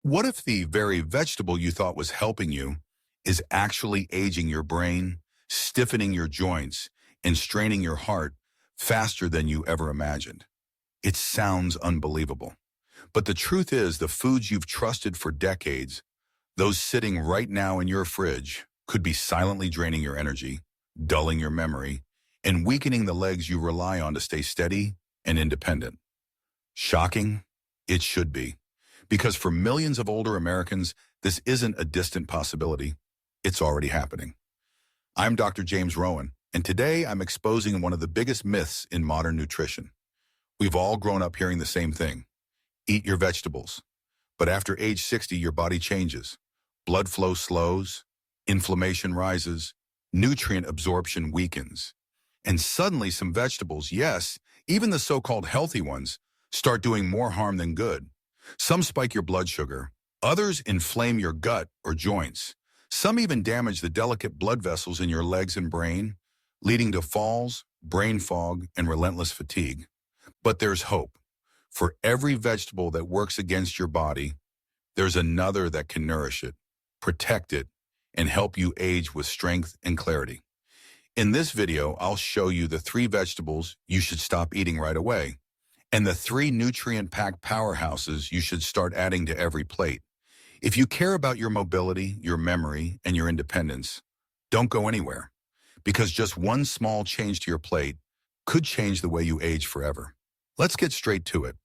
What if the very vegetable you thought was helping you is actually aging your brain, stiffening your joints, and straining your heart faster than you ever imagined? It sounds unbelievable. But the truth is, the foods you've trusted for decades, those sitting right now in your fridge, could be silently draining your energy, dulling your memory, and weakening the legs you rely on to stay steady and independent. Shocking? It should be. Because for millions of older Americans, this isn't a distant possibility. It's already happening. I'm Dr. James Rowan, and today I'm exposing one of the biggest myths in modern nutrition. We've all grown up hearing the same thing. Eat your vegetables. But after age 60, your body changes. Blood flow slows, inflammation rises, nutrient absorption weakens. And suddenly some vegetables, yes, even the so-called healthy ones, start doing more harm than good. Some spike your blood sugar. Others inflame your gut or joints. Some even damage the delicate blood vessels in your legs and brain, leading to falls, brain fog, and relentless fatigue. But there's hope. For every vegetable that works against your body, there's another that can nourish it, protect it, and help you age with strength and clarity. In this video, I'll show you the 3 vegetables you should stop eating right away, and the 3 nutrient-packed powerhouses you should start adding to every plate. If you care about your mobility, your memory, and your independence, don't go anywhere, because just one small change to your plate could change the way you age forever. Let's get straight to it.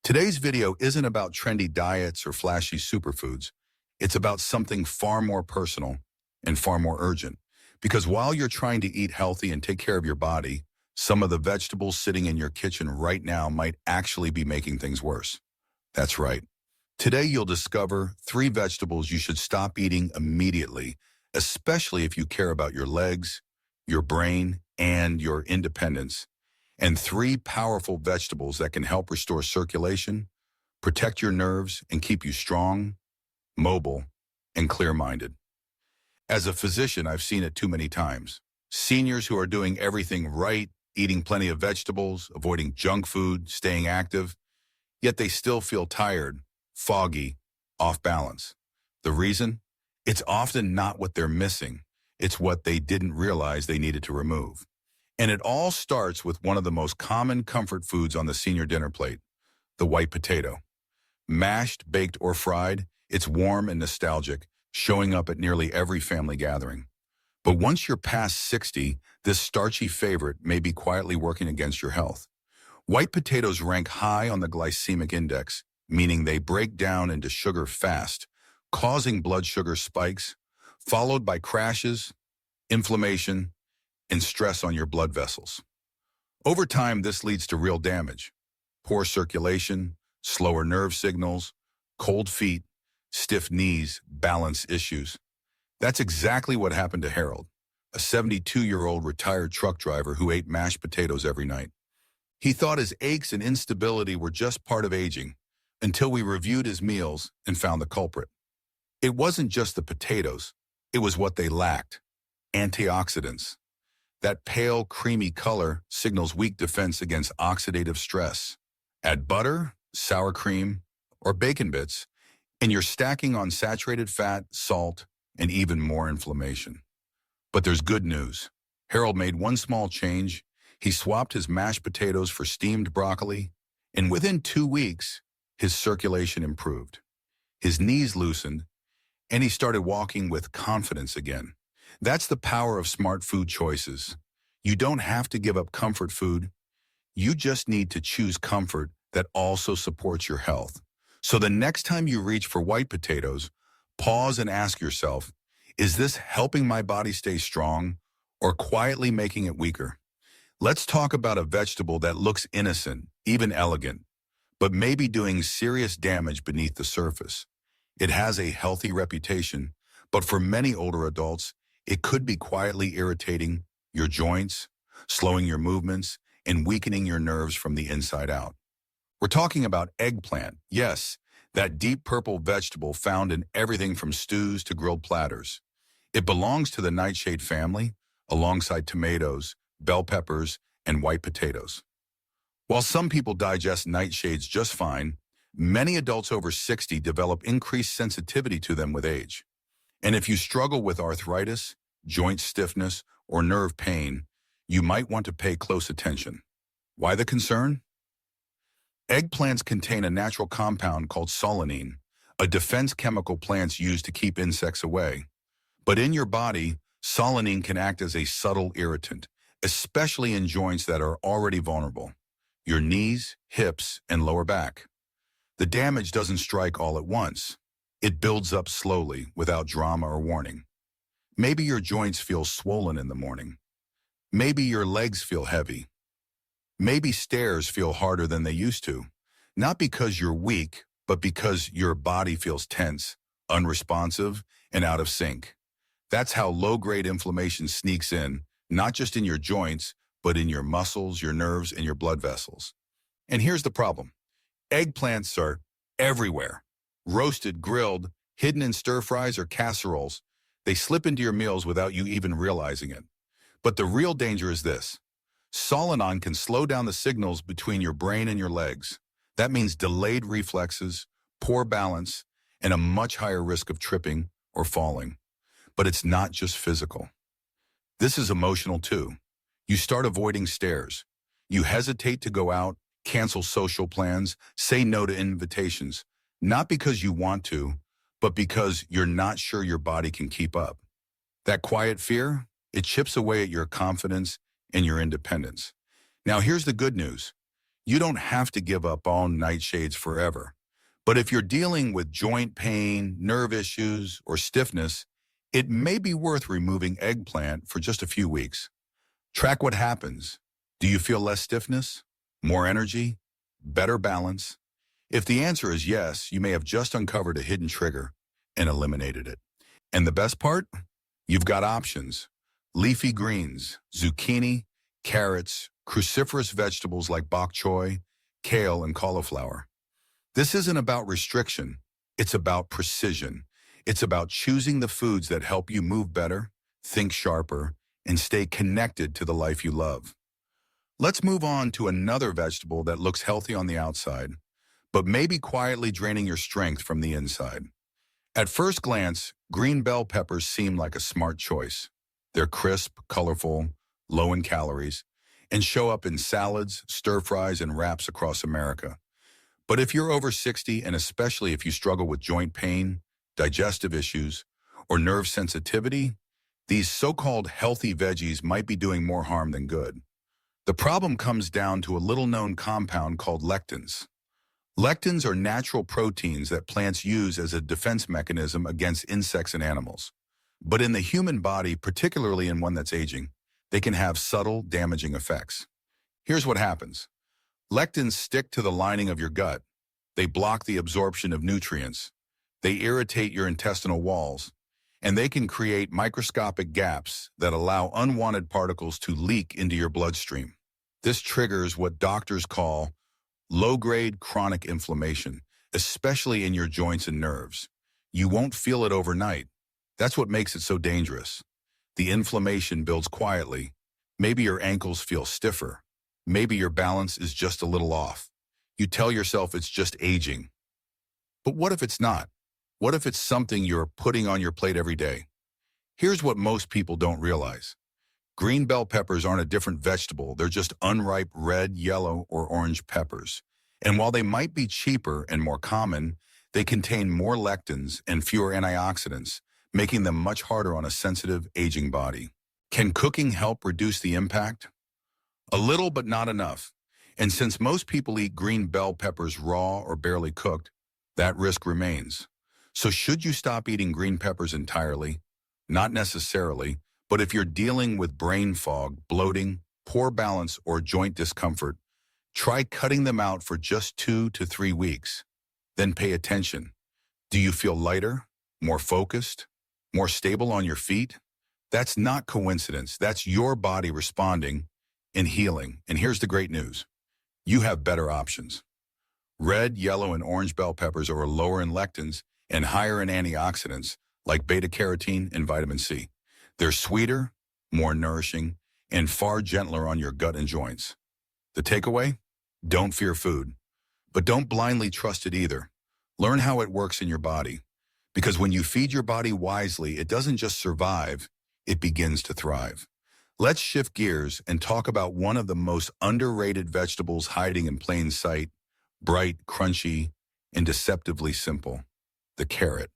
Today's video isn't about trendy diets or flashy superfoods. It's about something far more personal and far more urgent. Because while you're trying to eat healthy and take care of your body, some of the vegetables sitting in your kitchen right now might actually be making things worse. That's right. Today you'll discover 3 vegetables you should stop eating immediately, especially if you care about your legs, your brain, and your independence, and 3 powerful vegetables that can help restore circulation, protect your nerves, and keep you strong, mobile, and clear-minded. As a physician, I've seen it too many times. Seniors who are doing everything right, eating plenty of vegetables, avoiding junk food, staying active, yet they still feel tired, foggy, off balance. The reason? It's often not what they're missing. It's what they didn't realize they needed to remove. And it all starts with one of the most common comfort foods on the senior dinner plate, the white potato. Mashed, baked, or fried, it's warm and nostalgic, showing up at nearly every family gathering. But once you're past 60, this starchy favorite may be quietly working against your health. White potatoes rank high on the glycemic index, meaning they break down into sugar fast, causing blood sugar spikes, followed by crashes, inflammation, and stress on your blood vessels. Over time, this leads to real damage: poor circulation, slower nerve signals, cold feet, stiff knees, balance issues. That's exactly what happened to Harold, a 72-year-old retired truck driver who ate mashed potatoes every night. He thought his aches and instability were just part of aging, until we reviewed his meals and found the culprit. It wasn't just the potatoes, it was what they lacked: antioxidants. That pale, creamy color signals weak defense against oxidative stress. Add butter, sour cream, or bacon bits, and you're stacking on saturated fat, salt, and even more inflammation. But there's good news. Harold made one small change. He swapped his mashed potatoes for steamed broccoli, and within 2 weeks, his circulation improved. His knees loosened, and he started walking with confidence again. That's the power of smart food choices. You don't have to give up comfort food. You just need to choose comfort that also supports your health. So the next time you reach for white potatoes, pause and ask yourself, is this helping my body stay strong or quietly making it weaker? Let's talk about a vegetable that looks innocent, even elegant, but may be doing serious damage beneath the surface. It has a healthy reputation, but for many older adults, it could be quietly irritating your joints, slowing your movements, and weakening your nerves from the inside out. We're talking about eggplant. Yes, that deep purple vegetable found in everything from stews to grilled platters. It belongs to the nightshade family, alongside tomatoes, bell peppers, and white potatoes. While some people digest nightshades just fine, Many adults over 60 develop increased sensitivity to them with age. And if you struggle with arthritis, joint stiffness, or nerve pain, you might want to pay close attention. Why the concern? Eggplants contain a natural compound called solanine, a defense chemical plants use to keep insects away. But in your body, solanine can act as a subtle irritant, especially in joints that are already vulnerable, your knees, hips, and lower back. The damage doesn't strike all at once. It builds up slowly, without drama or warning. Maybe your joints feel swollen in the morning. Maybe your legs feel heavy. Maybe stairs feel harder than they used to. Not because you're weak, but because your body feels tense, unresponsive, and out of sync. That's how low-grade inflammation sneaks in, not just in your joints, but in your muscles, your nerves, and your blood vessels. And here's the problem. Eggplants are everywhere. Roasted, grilled, hidden in stir-fries or casseroles. They slip into your meals without you even realizing it. But the real danger is this. Solanine can slow down the signals between your brain and your legs. That means delayed reflexes, poor balance, and a much higher risk of tripping or falling. But it's not just physical. This is emotional too. You start avoiding stairs. You hesitate to go out, cancel social plans, say no to invitations, not because you want to, but because you're not sure your body can keep up. That quiet fear, it chips away at your confidence and your independence. Now here's the good news. You don't have to give up all nightshades forever. But if you're dealing with joint pain, nerve issues, or stiffness, it may be worth removing eggplant for just a few weeks. Track what happens. Do you feel less stiffness, more energy, better balance? If the answer is yes, you may have just uncovered a hidden trigger and eliminated it. And the best part? You've got options. Leafy greens, zucchini, carrots, cruciferous vegetables like bok choy, kale, and cauliflower. This isn't about restriction. It's about precision. It's about choosing the foods that help you move better, think sharper, and stay connected to the life you love. Let's move on to another vegetable that looks healthy on the outside, but maybe quietly draining your strength from the inside. At first glance, green bell peppers seem like a smart choice. They're crisp, colorful, low in calories, and show up in salads, stir-fries, and wraps across America. But if you're over 60, and especially if you struggle with joint pain, digestive issues, or nerve sensitivity, these so-called healthy veggies might be doing more harm than good. The problem comes down to a little-known compound called lectins. Lectins are natural proteins that plants use as a defense mechanism against insects and animals. But in the human body, particularly in one that's aging, they can have subtle, damaging effects. Here's what happens. Lectins stick to the lining of your gut. They block the absorption of nutrients. They irritate your intestinal walls, and they can create microscopic gaps that allow unwanted particles to leak into your bloodstream. This triggers what doctors call low-grade chronic inflammation, especially in your joints and nerves. You won't feel it overnight. That's what makes it so dangerous. The inflammation builds quietly. Maybe your ankles feel stiffer. Maybe your balance is just a little off. You tell yourself it's just aging. But what if it's not? What if it's something you're putting on your plate every day? Here's what most people don't realize. Green bell peppers aren't a different vegetable. They're just unripe red, yellow, or orange peppers. And while they might be cheaper and more common, they contain more lectins and fewer antioxidants, making them much harder on a sensitive, aging body. Can cooking help reduce the impact? A little, but not enough. And since most people eat green bell peppers raw or barely cooked, that risk remains. So should you stop eating green peppers entirely? Not necessarily, but if you're dealing with brain fog, bloating, poor balance, or joint discomfort, try cutting them out for just 2 to 3 weeks. Then pay attention. Do you feel lighter, more focused, more stable on your feet? That's not coincidence. That's your body responding and healing. And here's the great news. You have better options. Red, yellow, and orange bell peppers are lower in lectins and higher in antioxidants like beta-carotene and vitamin C. They're sweeter, more nourishing, and far gentler on your gut and joints. The takeaway? Don't fear food, But don't blindly trust it either. Learn how it works in your body. Because when you feed your body wisely, it doesn't just survive, it begins to thrive. Let's shift gears and talk about one of the most underrated vegetables hiding in plain sight, bright, crunchy, and deceptively simple: the carrot.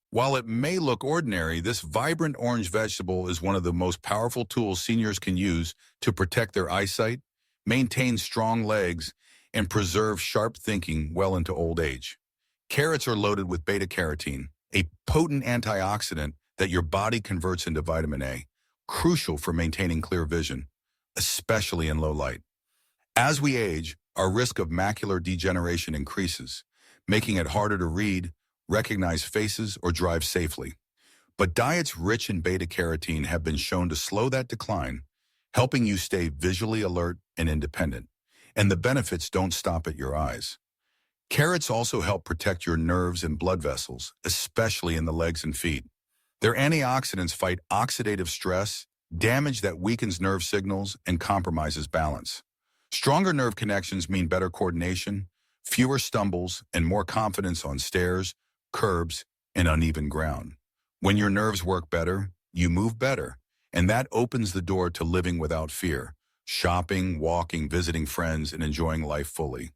While it may look ordinary, this vibrant orange vegetable is one of the most powerful tools seniors can use to protect their eyesight, maintain strong legs, and preserve sharp thinking well into old age. Carrots are loaded with beta-carotene, a potent antioxidant that your body converts into vitamin A, crucial for maintaining clear vision, especially in low light. As we age, our risk of macular degeneration increases, making it harder to read, recognize faces, or drive safely. But diets rich in beta-carotene have been shown to slow that decline, helping you stay visually alert and independent. And the benefits don't stop at your eyes. Carrots also help protect your nerves and blood vessels, especially in the legs and feet. Their antioxidants fight oxidative stress, damage that weakens nerve signals, and compromises balance. Stronger nerve connections mean better coordination, fewer stumbles, and more confidence on stairs, curbs, and uneven ground. When your nerves work better, you move better, and that opens the door to living without fear, shopping, walking, visiting friends, and enjoying life fully.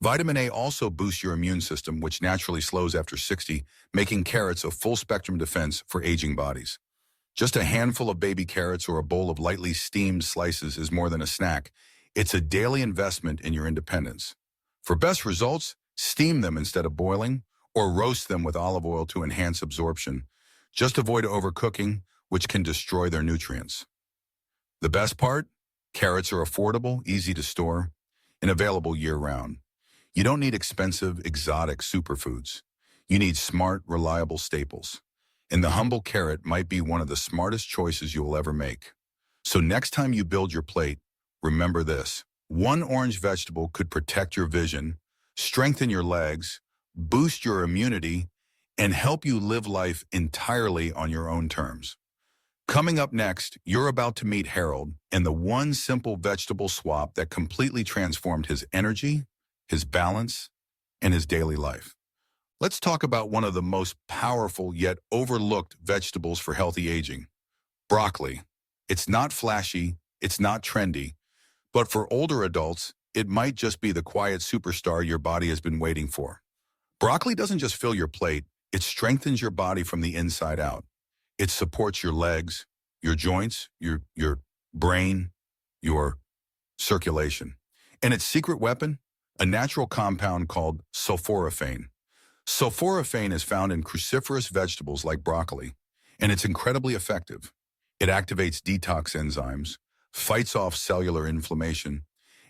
Vitamin A also boosts your immune system, which naturally slows after 60, making carrots a full-spectrum defense for aging bodies. Just a handful of baby carrots or a bowl of lightly steamed slices is more than a snack. It's a daily investment in your independence. For best results, steam them instead of boiling, or roast them with olive oil to enhance absorption. Just avoid overcooking, which can destroy their nutrients. The best part? Carrots are affordable, easy to store, and available year-round. You don't need expensive, exotic superfoods. You need smart, reliable staples. And the humble carrot might be one of the smartest choices you will ever make. So next time you build your plate, remember this: one orange vegetable could protect your vision, strengthen your legs, boost your immunity, and help you live life entirely on your own terms. Coming up next, you're about to meet Harold and the one simple vegetable swap that completely transformed his energy, his balance, and his daily life. Let's talk about one of the most powerful yet overlooked vegetables for healthy aging: broccoli. It's not flashy, it's not trendy, but for older adults, it might just be the quiet superstar your body has been waiting for. Broccoli doesn't just fill your plate, it strengthens your body from the inside out. It supports your legs, your joints, your brain, your circulation. And its secret weapon? A natural compound called sulforaphane. Sulforaphane is found in cruciferous vegetables like broccoli, and it's incredibly effective. It activates detox enzymes, fights off cellular inflammation,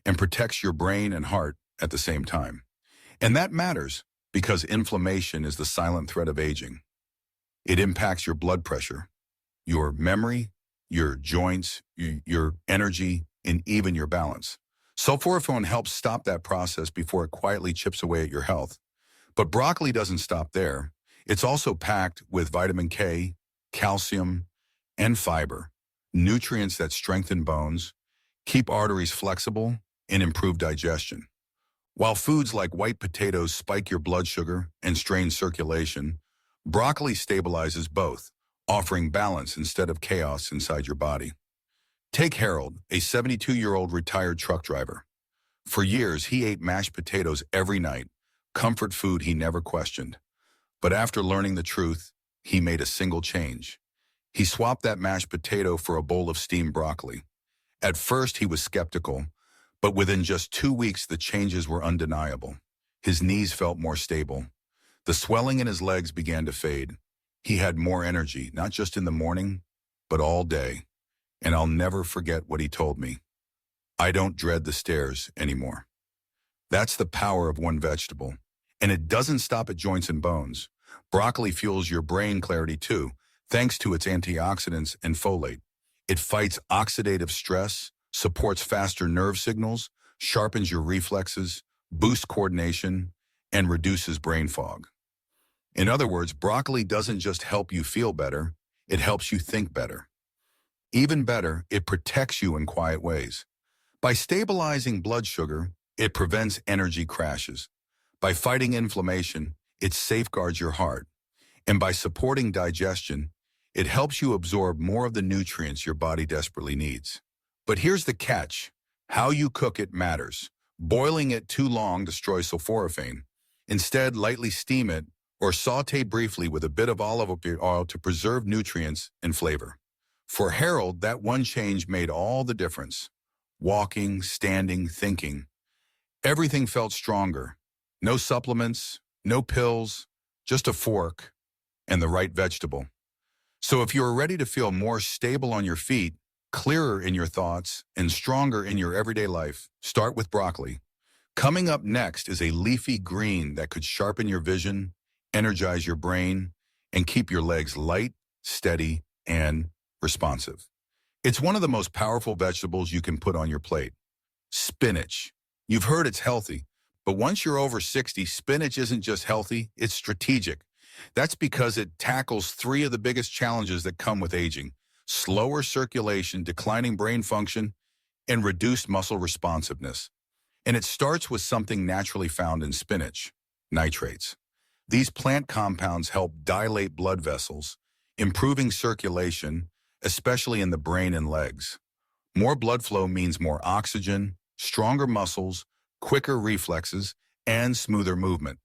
and protects your brain and heart at the same time. And that matters because inflammation is the silent threat of aging. It impacts your blood pressure, your memory, your joints, your energy, and even your balance. Sulforaphane helps stop that process before it quietly chips away at your health. But broccoli doesn't stop there. It's also packed with vitamin K, calcium, and fiber, nutrients that strengthen bones, keep arteries flexible, and improve digestion. While foods like white potatoes spike your blood sugar and strain circulation, broccoli stabilizes both, offering balance instead of chaos inside your body. Take Harold, a 72-year-old retired truck driver. For years, he ate mashed potatoes every night, comfort food he never questioned. But after learning the truth, he made a single change. He swapped that mashed potato for a bowl of steamed broccoli. At first, he was skeptical, but within just 2 weeks, the changes were undeniable. His knees felt more stable. The swelling in his legs began to fade. He had more energy, not just in the morning, but all day. And I'll never forget what he told me: "I don't dread the stairs anymore." That's the power of one vegetable. And it doesn't stop at joints and bones. Broccoli fuels your brain clarity too, thanks to its antioxidants and folate. It fights oxidative stress, supports faster nerve signals, sharpens your reflexes, boosts coordination, and reduces brain fog. In other words, broccoli doesn't just help you feel better, it helps you think better. Even better, it protects you in quiet ways. By stabilizing blood sugar, It prevents energy crashes. By fighting inflammation, it safeguards your heart. And by supporting digestion, it helps you absorb more of the nutrients your body desperately needs. But here's the catch. How you cook it matters. Boiling it too long destroys sulforaphane. Instead, lightly steam it or saute briefly with a bit of olive oil to preserve nutrients and flavor. For Harold, that one change made all the difference. Walking, standing, thinking. Everything felt stronger. No supplements, no pills, just a fork and the right vegetable. So if you're ready to feel more stable on your feet, clearer in your thoughts, and stronger in your everyday life, start with broccoli. Coming up next is a leafy green that could sharpen your vision, energize your brain, and keep your legs light, steady, and responsive. It's one of the most powerful vegetables you can put on your plate. Spinach. You've heard it's healthy, but once you're over 60, spinach isn't just healthy, it's strategic. That's because it tackles three of the biggest challenges that come with aging: slower circulation, declining brain function, and reduced muscle responsiveness. And it starts with something naturally found in spinach: nitrates. These plant compounds help dilate blood vessels, improving circulation, especially in the brain and legs. More blood flow means more oxygen, stronger muscles, quicker reflexes, and smoother movement.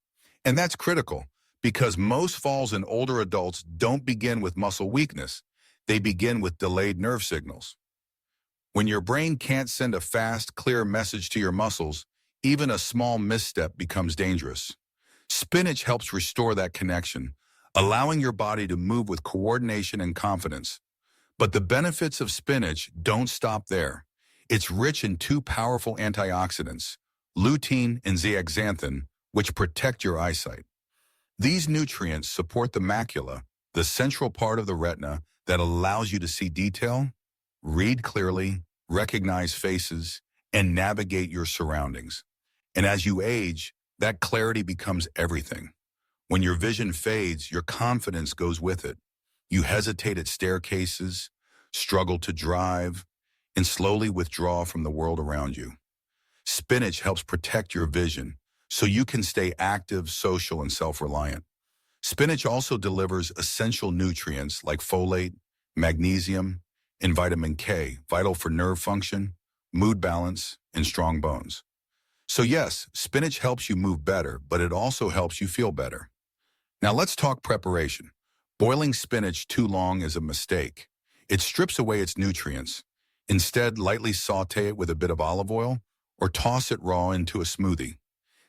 And that's critical because most falls in older adults don't begin with muscle weakness. They begin with delayed nerve signals. When your brain can't send a fast, clear message to your muscles, even a small misstep becomes dangerous. Spinach helps restore that connection, allowing your body to move with coordination and confidence. But the benefits of spinach don't stop there. It's rich in two powerful antioxidants, lutein and zeaxanthin, which protect your eyesight. These nutrients support the macula, the central part of the retina that allows you to see detail, read clearly, recognize faces, and navigate your surroundings. And as you age, that clarity becomes everything. When your vision fades, your confidence goes with it. You hesitate at staircases, struggle to drive, and slowly withdraw from the world around you. Spinach helps protect your vision so you can stay active, social, and self-reliant. Spinach also delivers essential nutrients like folate, magnesium, and vitamin K, vital for nerve function, mood balance, and strong bones. So yes, spinach helps you move better, but it also helps you feel better. Now let's talk preparation. Boiling spinach too long is a mistake. It strips away its nutrients. Instead, lightly saute it with a bit of olive oil or toss it raw into a smoothie.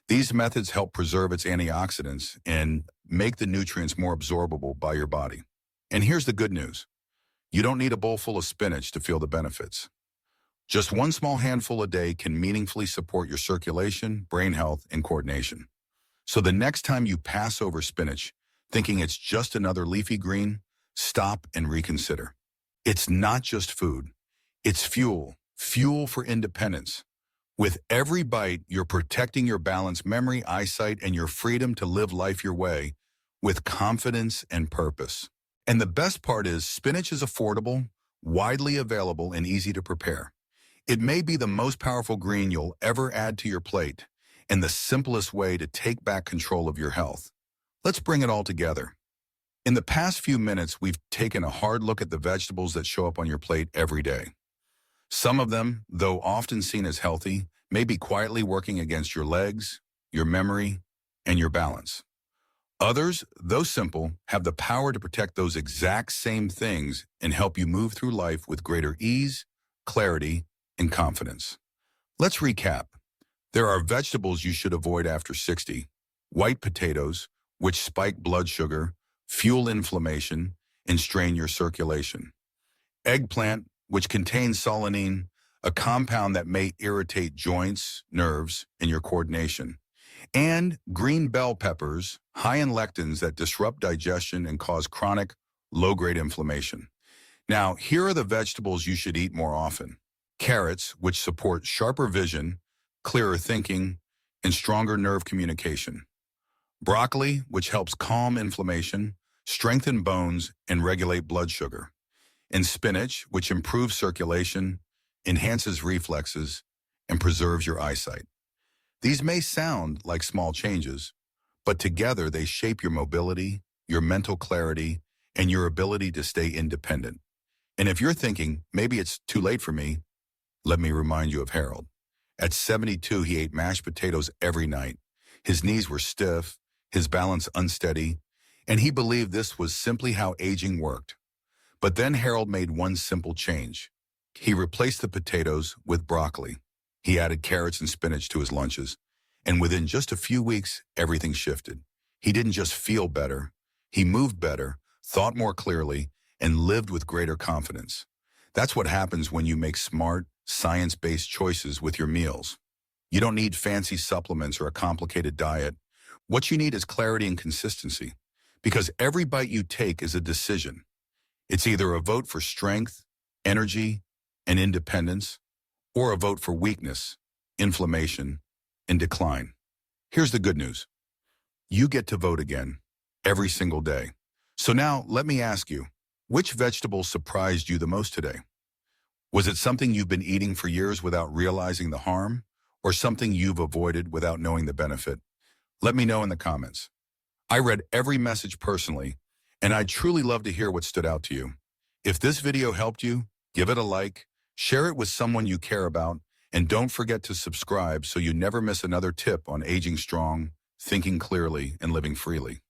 These methods help preserve its antioxidants and make the nutrients more absorbable by your body. And here's the good news. You don't need a bowl full of spinach to feel the benefits. Just one small handful a day can meaningfully support your circulation, brain health, and coordination. So the next time you pass over spinach, thinking it's just another leafy green, stop and reconsider. It's not just food. It's fuel for independence. With every bite, you're protecting your balance, memory, eyesight, and your freedom to live life your way with confidence and purpose. And the best part is spinach is affordable, widely available, and easy to prepare. It may be the most powerful green you'll ever add to your plate and the simplest way to take back control of your health. Let's bring it all together. In the past few minutes, we've taken a hard look at the vegetables that show up on your plate every day. Some of them, though often seen as healthy, may be quietly working against your legs, your memory, and your balance. Others, though simple, have the power to protect those exact same things and help you move through life with greater ease, clarity, and confidence. Let's recap. There are vegetables you should avoid after 60. White potatoes, which spike blood sugar, fuel inflammation, and strain your circulation. Eggplant, which contains solanine, a compound that may irritate joints, nerves, and your coordination. And green bell peppers, high in lectins that disrupt digestion and cause chronic, low-grade inflammation. Now, here are the vegetables you should eat more often. Carrots, which support sharper vision, clearer thinking, and stronger nerve communication. Broccoli, which helps calm inflammation, strengthen bones, and regulate blood sugar. And spinach, which improves circulation, enhances reflexes, and preserves your eyesight. These may sound like small changes, but together they shape your mobility, your mental clarity, and your ability to stay independent. And if you're thinking, maybe it's too late for me, let me remind you of Harold. At 72, he ate mashed potatoes every night. His knees were stiff, his balance unsteady, and he believed this was simply how aging worked. But then Harold made one simple change. He replaced the potatoes with broccoli. He added carrots and spinach to his lunches, and within just a few weeks, everything shifted. He didn't just feel better, he moved better, thought more clearly, and lived with greater confidence. That's what happens when you make smart, science-based choices with your meals. You don't need fancy supplements or a complicated diet. What you need is clarity and consistency, because every bite you take is a decision. It's either a vote for strength, energy, and independence, or a vote for weakness, inflammation, and decline. Here's the good news. You get to vote again, every single day. So now, let me ask you, which vegetable surprised you the most today? Was it something you've been eating for years without realizing the harm, or something you've avoided without knowing the benefit? Let me know in the comments. I read every message personally, and I'd truly love to hear what stood out to you. If this video helped you, give it a like, share it with someone you care about, and don't forget to subscribe so you never miss another tip on aging strong, thinking clearly, and living freely.